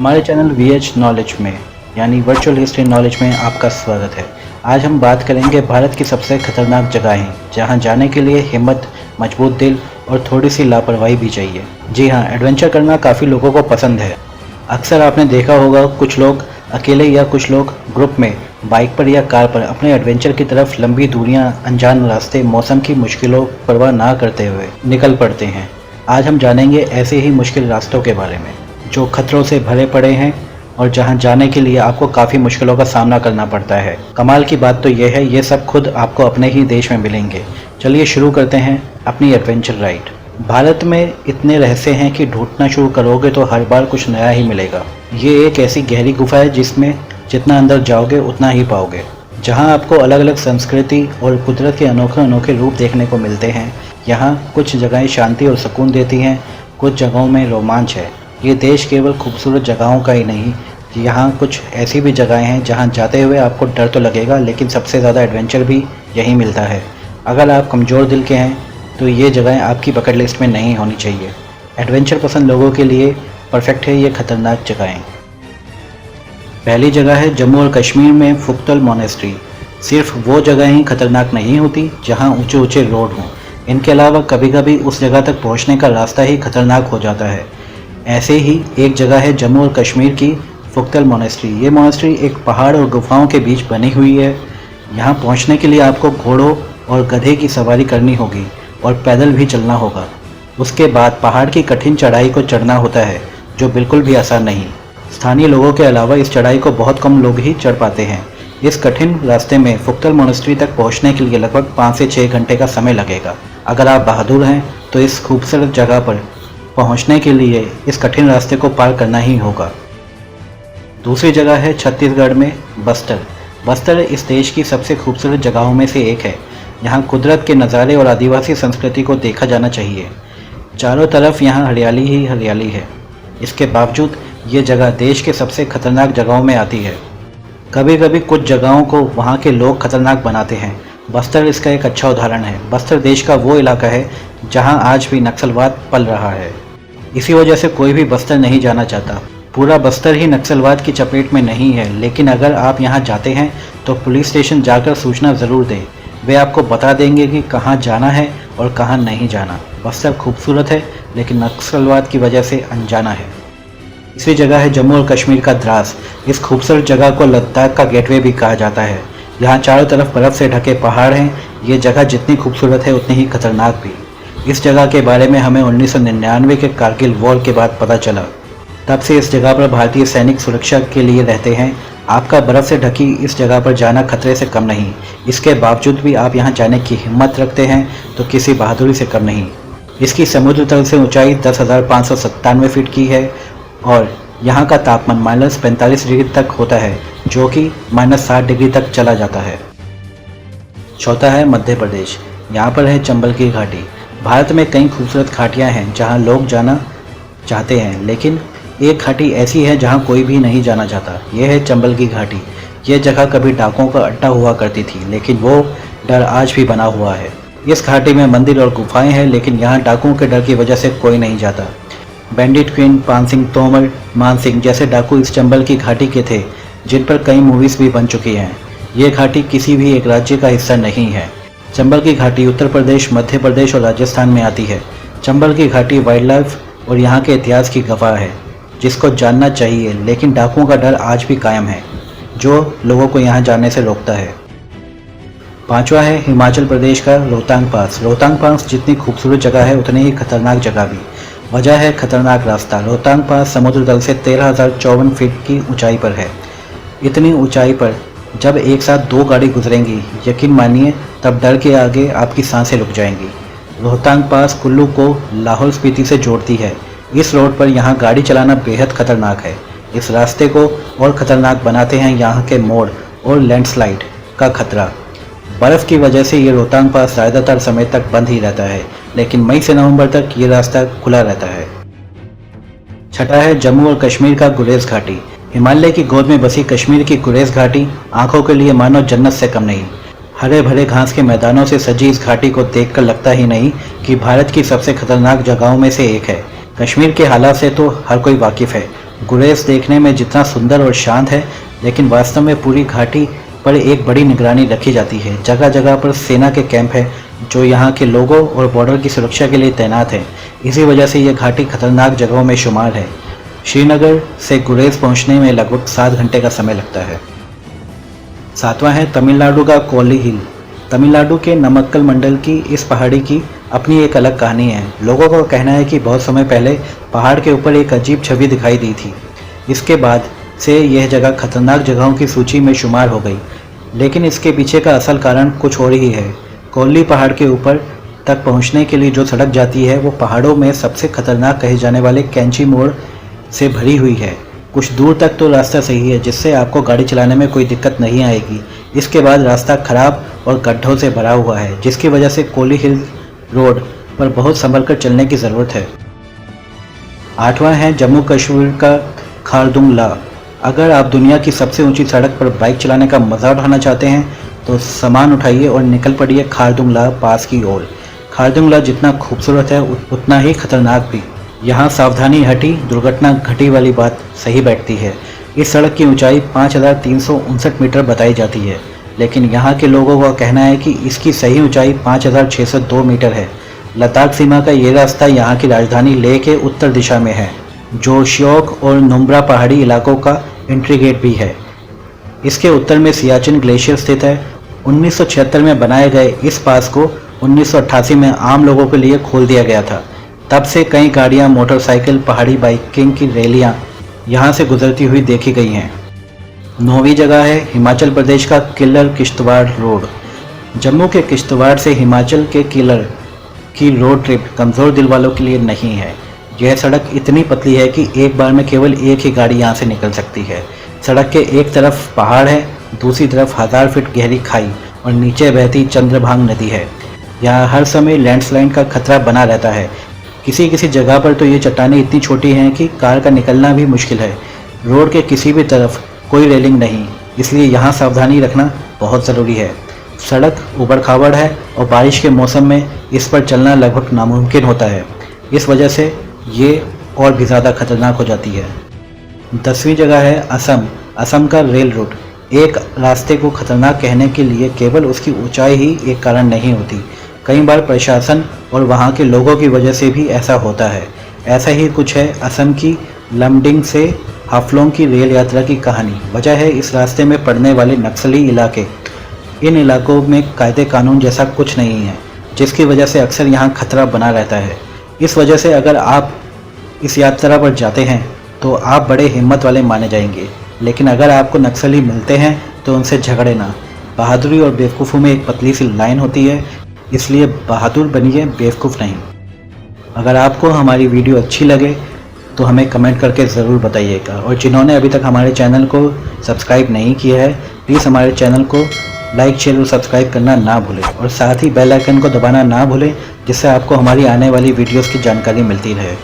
हमारे channel VH knowledge में यानी वर्चुअल हिस्ट्री नॉलेज में आपका स्वागत है। आज हम बात करेंगे भारत की सबसे खतरनाक जगहें जहां जाने के लिए हिम्मत, मजबूत दिल और थोड़ी सी लापरवाही भी चाहिए। जी हाँ, एडवेंचर करना काफ़ी लोगों को पसंद है। अक्सर आपने देखा होगा कुछ लोग अकेले या कुछ लोग ग्रुप में बाइक पर या कार पर अपने एडवेंचर की तरफ लंबी दूरियां, अनजान रास्ते, मौसम की मुश्किलों परवाह ना करते हुए निकल पड़ते हैं। आज हम जानेंगे ऐसे ही मुश्किल रास्तों के बारे में जो खतरों से भरे पड़े हैं और जहां जाने के लिए आपको काफ़ी मुश्किलों का सामना करना पड़ता है। कमाल की बात तो यह है, ये सब खुद आपको अपने ही देश में मिलेंगे। चलिए शुरू करते हैं अपनी एडवेंचर राइड। भारत में इतने रहस्य हैं कि ढूंढना शुरू करोगे तो हर बार कुछ नया ही मिलेगा। ये एक ऐसी गहरी गुफा है जिसमें जितना अंदर जाओगे उतना ही पाओगे, जहां आपको अलग अलग संस्कृति और कुदरत के अनोखे अनोखे रूप देखने को मिलते हैं। यहाँ कुछ जगहें शांति और सुकून देती हैं, कुछ जगहों में रोमांच है। ये देश केवल खूबसूरत जगहों का ही नहीं, यहाँ कुछ ऐसी भी जगहें हैं जहाँ जाते हुए आपको डर तो लगेगा, लेकिन सबसे ज़्यादा एडवेंचर भी यहीं मिलता है। अगर आप कमज़ोर दिल के हैं तो ये जगहें आपकी बकेट लिस्ट में नहीं होनी चाहिए। एडवेंचर पसंद लोगों के लिए परफेक्ट है ये खतरनाक जगहें। पहली जगह है जम्मू और कश्मीर में फुक्तल मोनेस्ट्री। सिर्फ वो जगह ही खतरनाक नहीं होती जहाँ ऊंचे ऊंचे रोड हों, इनके अलावा कभी कभी उस जगह तक पहुँचने का रास्ता ही खतरनाक हो जाता है। ऐसे ही एक जगह है जम्मू और कश्मीर की फुक्तल मोनेस्ट्री। ये मोनेस्ट्री एक पहाड़ और गुफाओं के बीच बनी हुई है। यहाँ पहुँचने के लिए आपको घोड़ों और गधे की सवारी करनी होगी और पैदल भी चलना होगा। उसके बाद पहाड़ की कठिन चढ़ाई को चढ़ना होता है, जो बिल्कुल भी आसान नहीं। स्थानीय लोगों के अलावा इस चढ़ाई को बहुत कम लोग ही चढ़ पाते हैं। इस कठिन रास्ते में फुक्तल मोनेस्ट्री तक पहुँचने के लिए लगभग 5 से 6 घंटे का समय लगेगा। अगर आप बहादुर हैं तो इस खूबसूरत जगह पर पहुंचने के लिए इस कठिन रास्ते को पार करना ही होगा। दूसरी जगह है छत्तीसगढ़ में बस्तर। बस्तर इस देश की सबसे खूबसूरत जगहों में से एक है। यहाँ कुदरत के नज़ारे और आदिवासी संस्कृति को देखा जाना चाहिए। चारों तरफ यहाँ हरियाली ही हरियाली है। इसके बावजूद ये जगह देश के सबसे खतरनाक जगहों में आती है। कभी कभी कुछ जगहों को वहाँ के लोग खतरनाक बनाते हैं। बस्तर इसका एक अच्छा उदाहरण है। बस्तर देश का वो इलाका है जहाँ आज भी नक्सलवाद पल रहा है। इसी वजह से कोई भी बस्तर नहीं जाना चाहता। पूरा बस्तर ही नक्सलवाद की चपेट में नहीं है, लेकिन अगर आप यहाँ जाते हैं तो पुलिस स्टेशन जाकर सूचना ज़रूर दें। वे आपको बता देंगे कि कहाँ जाना है और कहाँ नहीं जाना। बस्तर खूबसूरत है लेकिन नक्सलवाद की वजह से अनजाना है। तीसरी जगह है जम्मू और कश्मीर का द्रास। इस खूबसूरत जगह को लद्दाख का गेटवे भी कहा जाता है। यहाँ चारों तरफ बर्फ़ से ढके पहाड़ हैं। ये जगह जितनी खूबसूरत है उतनी ही खतरनाक भी। इस जगह के बारे में हमें 1999 के कारगिल वॉर के बाद पता चला। तब से इस जगह पर भारतीय सैनिक सुरक्षा के लिए रहते हैं। आपका बर्फ़ से ढकी इस जगह पर जाना खतरे से कम नहीं। इसके बावजूद भी आप यहाँ जाने की हिम्मत रखते हैं तो किसी बहादुरी से कम नहीं। इसकी समुद्र तल से ऊंचाई 10,597 फीट की है और यहाँ का तापमान -45 डिग्री तक होता है, जो कि -60 डिग्री तक चला जाता है। चौथा है मध्य प्रदेश। यहाँ पर है चंबल की घाटी। भारत में कई खूबसूरत घाटियाँ हैं जहाँ लोग जाना चाहते हैं, लेकिन एक घाटी ऐसी है जहाँ कोई भी नहीं जाना चाहता। यह है चंबल की घाटी। यह जगह कभी डाकुओं का अड्डा हुआ करती थी, लेकिन वो डर आज भी बना हुआ है। इस घाटी में मंदिर और गुफाएं हैं, लेकिन यहाँ डाकुओं के डर की वजह से कोई नहीं जाता। बैंडिट क्वीन, पान सिंह तोमर, मान सिंह जैसे डाकू इस चंबल की घाटी के थे, जिन पर कई मूवीज़ भी बन चुकी हैं। ये घाटी किसी भी एक राज्य का हिस्सा नहीं है। चंबल की घाटी उत्तर प्रदेश, मध्य प्रदेश और राजस्थान में आती है। चंबल की घाटी वाइल्ड लाइफ और यहाँ के इतिहास की गवाह है, जिसको जानना चाहिए, लेकिन डाकुओं का डर आज भी कायम है, जो लोगों को यहाँ जाने से रोकता है। पांचवा है हिमाचल प्रदेश का रोहतांग पास। रोहतांग पास जितनी खूबसूरत जगह है उतनी ही खतरनाक जगह भी। वजह है खतरनाक रास्ता। रोहतांग पास समुद्र तल से 13,054 फीट की ऊंचाई पर है। इतनी ऊंचाई पर जब एक साथ 2 गाड़ी गुजरेंगी, यकीन मानिए तब डर के आगे आपकी सांसें रुक जाएंगी। रोहतांग पास कुल्लू को लाहौल स्पीति से जोड़ती है। इस रोड पर यहाँ गाड़ी चलाना बेहद खतरनाक है। इस रास्ते को और ख़तरनाक बनाते हैं यहाँ के मोड़ और लैंडस्लाइड का खतरा। बर्फ़ की वजह से ये रोहतांग पास ज़्यादातर समय तक बंद ही रहता है, लेकिन मई से नवंबर तक ये रास्ता खुला रहता है। छठा है जम्मू और कश्मीर का गुरेज घाटी। हिमालय की गोद में बसी कश्मीर की गुरेज घाटी आंखों के लिए मानो जन्नत से कम नहीं। हरे भरे घास के मैदानों से सजी इस घाटी को देखकर लगता ही नहीं कि भारत की सबसे खतरनाक जगहों में से एक है। कश्मीर के हालात से तो हर कोई वाकिफ़ है। गुरेज देखने में जितना सुंदर और शांत है, लेकिन वास्तव में पूरी घाटी पर एक बड़ी निगरानी रखी जाती है। जगह जगह पर सेना के कैंप है जो यहाँ के लोगों और बॉर्डर की सुरक्षा के लिए तैनात है। इसी वजह से यह घाटी खतरनाक जगहों में शुमार है। श्रीनगर से गुरेज पहुँचने में लगभग 7 घंटे का समय लगता है। 7वां है तमिलनाडु का कोल्ली हिल। तमिलनाडु के नमक्कल मंडल की इस पहाड़ी की अपनी एक अलग कहानी है। लोगों का कहना है कि बहुत समय पहले पहाड़ के ऊपर एक अजीब छवि दिखाई दी थी। इसके बाद से यह जगह खतरनाक जगहों की सूची में शुमार हो गई, लेकिन इसके पीछे का असल कारण कुछ और ही है। कोल्ली पहाड़ के ऊपर तक पहुंचने के लिए जो सड़क जाती है वो पहाड़ों में सबसे खतरनाक कहे जाने वाले कैंची मोड़ से भरी हुई है। कुछ दूर तक तो रास्ता सही है, जिससे आपको गाड़ी चलाने में कोई दिक्कत नहीं आएगी। इसके बाद रास्ता खराब और गड्ढों से भरा हुआ है, जिसकी वजह से कोल्ली हिल रोड पर बहुत संभल कर चलने की ज़रूरत है। 8वां है जम्मू कश्मीर का खारदुंगला। अगर आप दुनिया की सबसे ऊंची सड़क पर बाइक चलाने का मज़ा उठाना चाहते हैं तो सामान उठाइए और निकल पड़िए खारदुंगला पास की ओर। खारदुंगला जितना खूबसूरत है उतना ही खतरनाक भी। यहाँ सावधानी हटी दुर्घटना घटी वाली बात सही बैठती है। इस सड़क की ऊंचाई 5359 मीटर बताई जाती है, लेकिन यहाँ के लोगों का कहना है कि इसकी सही ऊंचाई 5602 मीटर है। लद्दाख सीमा का ये रास्ता यहाँ की राजधानी लेह के उत्तर दिशा में है, जो श्योक और नुब्रा पहाड़ी इलाकों का एंट्री गेट भी है। इसके उत्तर में सियाचिन ग्लेशियर स्थित है। 1976 में बनाए गए इस पास को 1988 में आम लोगों के लिए खोल दिया गया था। तब से कई गाड़ियां, मोटरसाइकिल, पहाड़ी बाइकिंग की रैलियां यहां से गुजरती हुई देखी गई हैं। 9वीं जगह है हिमाचल प्रदेश का किल्लर किश्तवाड़ रोड। जम्मू के किश्तवाड़ से हिमाचल के किल्लर की रोड ट्रिप कमज़ोर दिल वालों के लिए नहीं है। यह सड़क इतनी पतली है कि एक बार में केवल एक ही गाड़ी यहाँ से निकल सकती है। सड़क के एक तरफ पहाड़ है, दूसरी तरफ 1000 फीट गहरी खाई और नीचे बहती चंद्रभांग नदी है। यहाँ हर समय लैंडस्लाइड का खतरा बना रहता है। किसी किसी जगह पर तो ये चट्टानें इतनी छोटी हैं कि कार का निकलना भी मुश्किल है। रोड के किसी भी तरफ कोई रेलिंग नहीं, इसलिए यहाँ सावधानी रखना बहुत ज़रूरी है। सड़क ऊबड़ खाबड़ है और बारिश के मौसम में इस पर चलना लगभग नामुमकिन होता है। इस वजह से ये और भी ज़्यादा खतरनाक हो जाती है। 10वीं जगह है असम। असम का रेल रूट। एक रास्ते को खतरनाक कहने के लिए केवल उसकी ऊंचाई ही एक कारण नहीं होती। कई बार प्रशासन और वहाँ के लोगों की वजह से भी ऐसा होता है। ऐसा ही कुछ है असम की लमडिंग से हाफलोंग की रेल यात्रा की कहानी। वजह है इस रास्ते में पड़ने वाले नक्सली इलाके। इन इलाकों में कायदे कानून जैसा कुछ नहीं है, जिसकी वजह से अक्सर यहाँ खतरा बना रहता है। इस वजह से अगर आप इस यात्रा पर जाते हैं तो आप बड़े हिम्मत वाले माने जाएंगे, लेकिन अगर आपको नक्सली मिलते हैं तो उनसे झगड़े ना। बहादुरी और बेवकूफ़ों में एक पतली सी लाइन होती है, इसलिए बहादुर बनिए, बेवकूफ़ नहीं। अगर आपको हमारी वीडियो अच्छी लगे तो हमें कमेंट करके ज़रूर बताइएगा, और जिन्होंने अभी तक हमारे चैनल को सब्सक्राइब नहीं किया है प्लीज़ हमारे चैनल को लाइक, शेयर और सब्सक्राइब करना ना भूलें, और साथ ही बेल आइकन को दबाना ना भूलें, जिससे आपको हमारी आने वाली वीडियोस की जानकारी मिलती रहे।